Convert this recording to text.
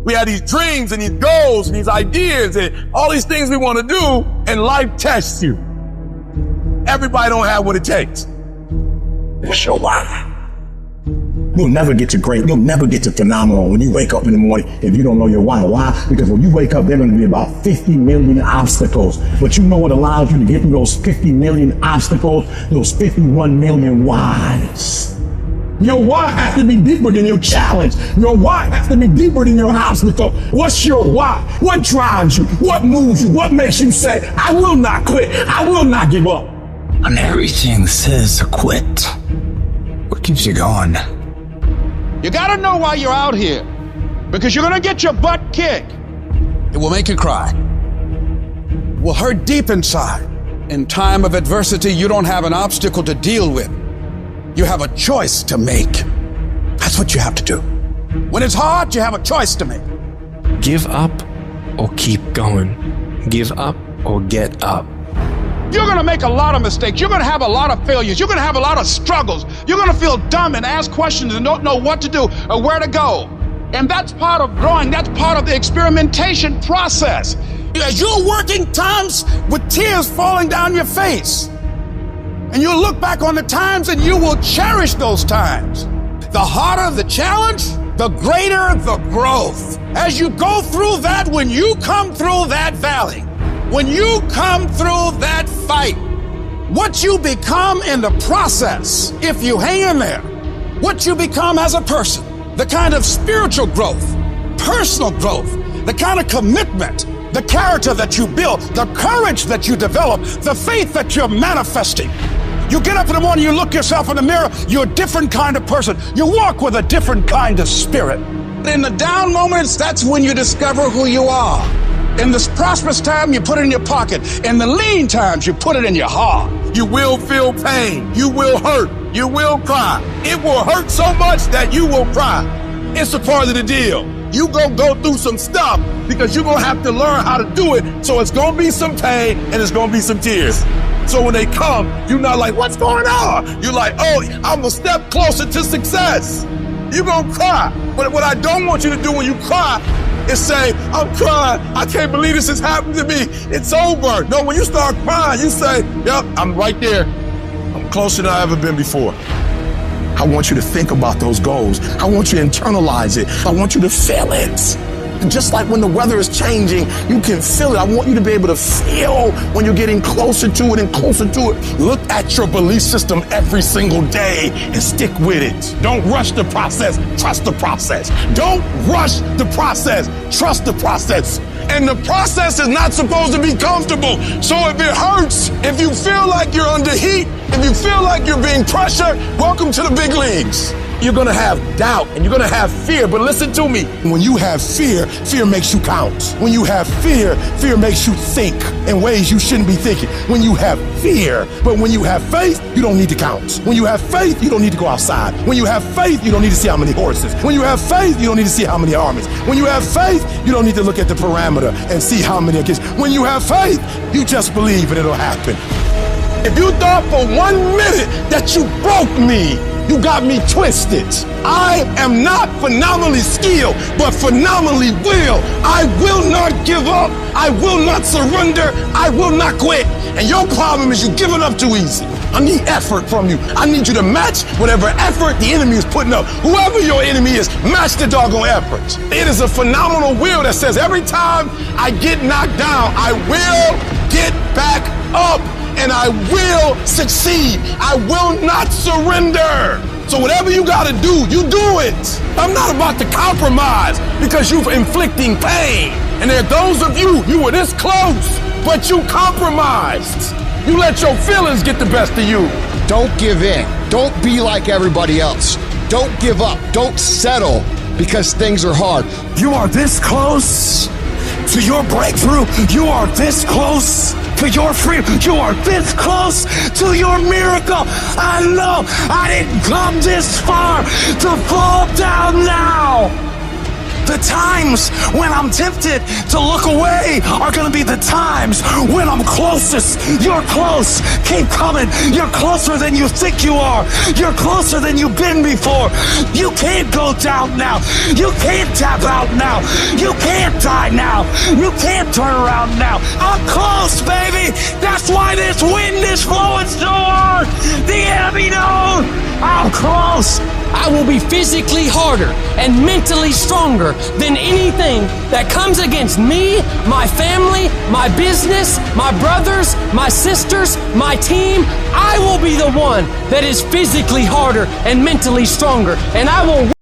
We have these dreams and these goals and these ideas and all these things we want to do, and life tests you. Everybody don't have what it takes. What's your why? You'll never get to great. You'll never get to phenomenal when you wake up in the morning if you don't know your why. Why? Because when you wake up, there are going to be about 50 million obstacles. But you know what allows you to get through those 50 million obstacles? Those 51 million whys. Your why has to be deeper than your challenge. Your why has to be deeper than your obstacle. What's your why? What drives you? What moves you? What makes you say, I will not quit. I will not give up? And everything says to quit. What keeps you going? You gotta know why you're out here, because you're gonna get your butt kicked. It will make you cry. It will hurt deep inside. In time of adversity, you don't have an obstacle to deal with. You have a choice to make. That's what you have to do. When it's hard, you have a choice to make. Give up or keep going. Give up or get up. You're gonna make a lot of mistakes. You're gonna have a lot of failures. You're gonna have a lot of struggles. You're gonna feel dumb and ask questions and don't know what to do or where to go. And that's part of growing. That's part of the experimentation process. As you're working times with tears falling down your face, and you'll look back on the times and you will cherish those times. The harder the challenge, the greater the growth. As you go through that, when you come through that valley, when you come through that fight, what you become in the process, if you hang in there, what you become as a person, the kind of spiritual growth, personal growth, the kind of commitment, the character that you build, the courage that you develop, the faith that you're manifesting. You get up in the morning, you look yourself in the mirror, you're a different kind of person. You walk with a different kind of spirit. In the down moments, that's when you discover who you are. In the prosperous time, you put it in your pocket. In the lean times, you put it in your heart. You will feel pain. You will hurt. You will cry. It will hurt so much that you will cry. It's a part of the deal. You gonna go through some stuff because you're gonna have to learn how to do it. So it's gonna be some pain and it's gonna be some tears. So when they come, you're not like, what's going on? You're like, oh, I'm a step closer to success. You're gonna cry. But what I don't want you to do when you cry is say, I'm crying. I can't believe this has happened to me. It's over. No, when you start crying, you say, yep, I'm right there. I'm closer than I've ever been before. I want you to think about those goals. I want you to internalize it. I want you to feel it. Just like when the weather is changing, you can feel it. I want you to be able to feel when you're getting closer to it and closer to it. Look at your belief system every single day and stick with it. Don't rush the process. Trust the process. Don't rush the process. Trust the process. And the process is not supposed to be comfortable. So if it hurts, if you feel like you're under heat, if you feel like you're being pressured, welcome to the big leagues. You're gonna have doubt and you're gonna have fear, but listen to me. When you have fear, fear makes you count. When you have fear, fear makes you think in ways you shouldn't be thinking. When you have fear, but when you have faith, you don't need to count. When you have faith, you don't need to go outside. When you have faith, you don't need to see how many horses. When you have faith, you don't need to see how many armies. When you have faith, you don't need to look at the parameter and see how many against. When you have faith, you just believe and it'll happen. If you thought for 1 minute that you broke me, you got me twisted. I am not phenomenally skilled, but phenomenally will. I will not give up. I will not surrender. I will not quit. And your problem is you giving up too easy. I need effort from you. I need you to match whatever effort the enemy is putting up. Whoever your enemy is, match the doggone effort. It is a phenomenal will that says every time I get knocked down, I will get back up. And I will succeed. I will not surrender. So whatever you gotta do, you do it. I'm not about to compromise because you're inflicting pain. And there are those of you, you were this close, but you compromised. You let your feelings get the best of you. Don't give in. Don't be like everybody else. Don't give up. Don't settle because things are hard. You are this close to your breakthrough. You are this close to your freedom. You are this close to your miracle. I know I didn't come this far to fall down now. The times when I'm tempted to look away are going to be the times when I'm closest. You're close. Keep coming. You're closer than you think you are. You're closer than you've been before. You can't go down now. You can't tap out now. You can't die now. You can't turn around now. I'm close, baby. That's why this wind is blowing so hard. The enemy knows I'm close. I will be physically harder and mentally stronger than anything that comes against me, my family, my business, my brothers, my sisters, my team. I will be the one that is physically harder and mentally stronger, and I will